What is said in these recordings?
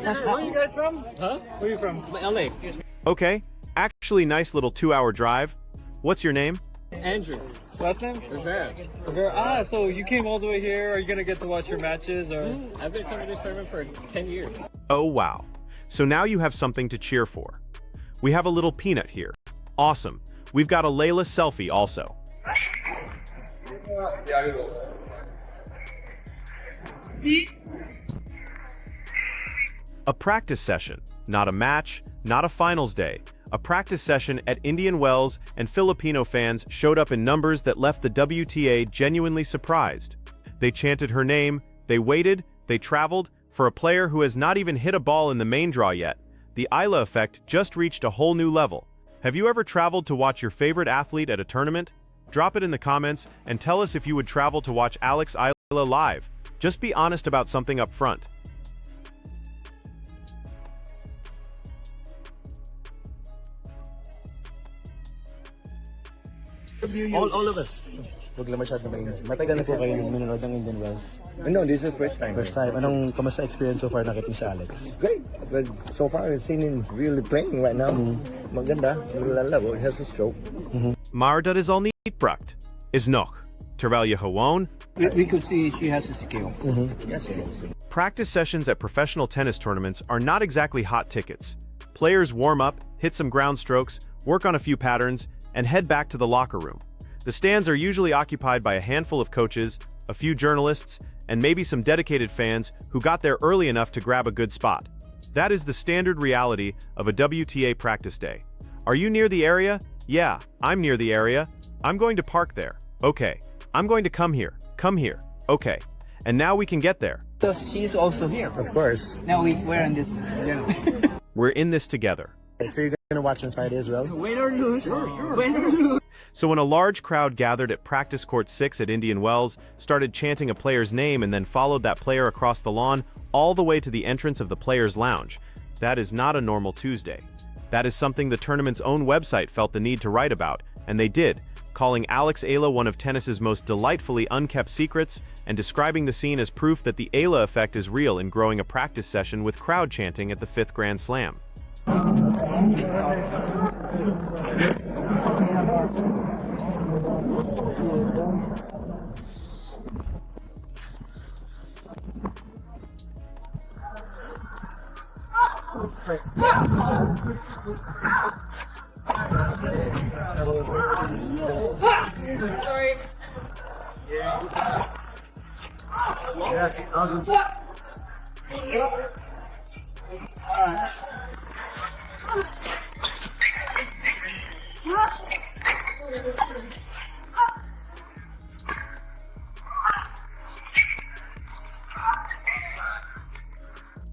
Where are you guys from? Huh? Where are you from? LA. Okay, actually nice little 2-hour drive. What's your name? Andrew. Last name? Rivera. Ah, so you came all the way here. Are you gonna get to watch your matches or? I've been coming to this tournament for 10 years. Oh wow. So now you have something to cheer for. We have a little peanut here. Awesome. We've got a Layla selfie also. A practice session, not a match, not a finals day. A practice session at Indian Wells, and Filipino fans showed up in numbers that left the WTA genuinely surprised. They chanted her name, they waited, they traveled. For a player who has not even hit a ball in the main draw yet, the Eala effect just reached a whole new level. Have you ever traveled to watch your favorite athlete at a tournament? Drop it in the comments and tell us if you would travel to watch Alex Eala live. Just be honest about something up front. All of us. Huwag lang masyadong mainis. Matagal na po kayo nanonood ng Indian Wells. No, this is the first time. First time. Anong kamusta experience so far nakita niyo sa Alex? Great. But so far, I've seen him really playing right now. Maganda. Malalago. He has a stroke. Maar dat is al niet brukt. Is nog. Terwijl je gewoon... We could see she has a skill. Yes, he is. Practice sessions at professional tennis tournaments are not exactly hot tickets. Players warm up, hit some ground strokes, work on a few patterns, and head back to the locker room. The stands are usually occupied by a handful of coaches, a few journalists, and maybe some dedicated fans who got there early enough to grab a good spot. That is the standard reality of a WTA practice day. Are you near the area? Yeah, I'm near the area. I'm going to park there. Okay. I'm going to come here. Come here. Okay. And now we can get there. So she's also here. Of course. Now we're in this. We're in this together. So you're gonna watch on Friday as well? Win or lose. Sure. Win or lose. So when a large crowd gathered at practice court 6 at Indian Wells, started chanting a player's name and then followed that player across the lawn all the way to the entrance of the player's lounge, that is not a normal Tuesday. That is something the tournament's own website felt the need to write about, and they did, calling Alex Eala one of tennis's most delightfully unkept secrets and describing the scene as proof that the Eala effect is real in growing a practice session with crowd chanting at the 5th Grand Slam. Sorry.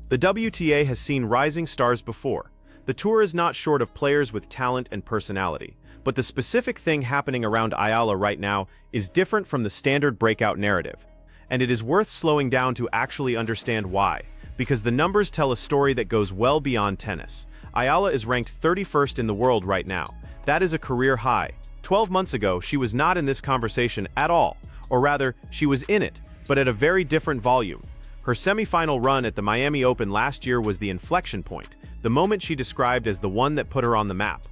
The WTA has seen rising stars before. The tour is not short of players with talent and personality, but the specific thing happening around Eala right now is different from the standard breakout narrative. And it is worth slowing down to actually understand why, because the numbers tell a story that goes well beyond tennis. Eala is ranked 31st in the world right now. That is a career high. 12 months ago, she was not in this conversation at all, or rather, she was in it, but at a very different volume. Her semifinal run at the Miami Open last year was the inflection point, the moment she described as the one that put her on the map.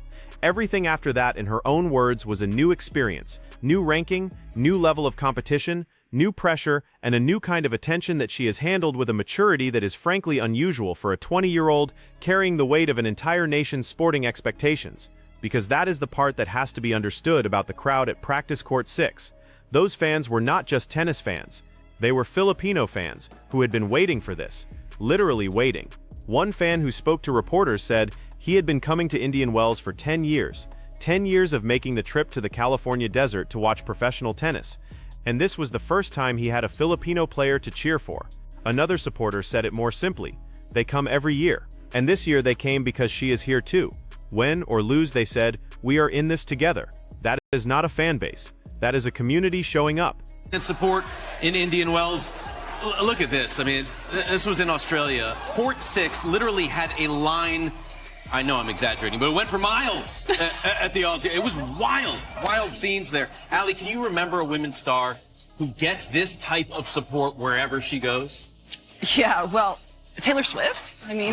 Everything after that, in her own words, was a new experience, new ranking, new level of competition, new pressure, and a new kind of attention that she has handled with a maturity that is frankly unusual for a 20-year-old carrying the weight of an entire nation's sporting expectations. Because that is the part that has to be understood about the crowd at Practice Court 6. Those fans were not just tennis fans. They were Filipino fans who had been waiting for this, literally waiting. One fan who spoke to reporters said he had been coming to Indian Wells for 10 years, 10 years of making the trip to the California desert to watch professional tennis, and this was the first time he had a Filipino player to cheer for. Another supporter said it more simply, they come every year, and this year they came because she is here too. Win or lose, they said, we are in this together. That is not a fan base, that is a community showing up. And support in Indian Wells. Look at this. I mean, this was in Australia. Court 6 literally had a line. I know I'm exaggerating, but it went for miles at the Aussie. It was wild scenes there. Ali, can you remember a women's star who gets this type of support wherever she goes? Yeah, well, Taylor Swift? I mean.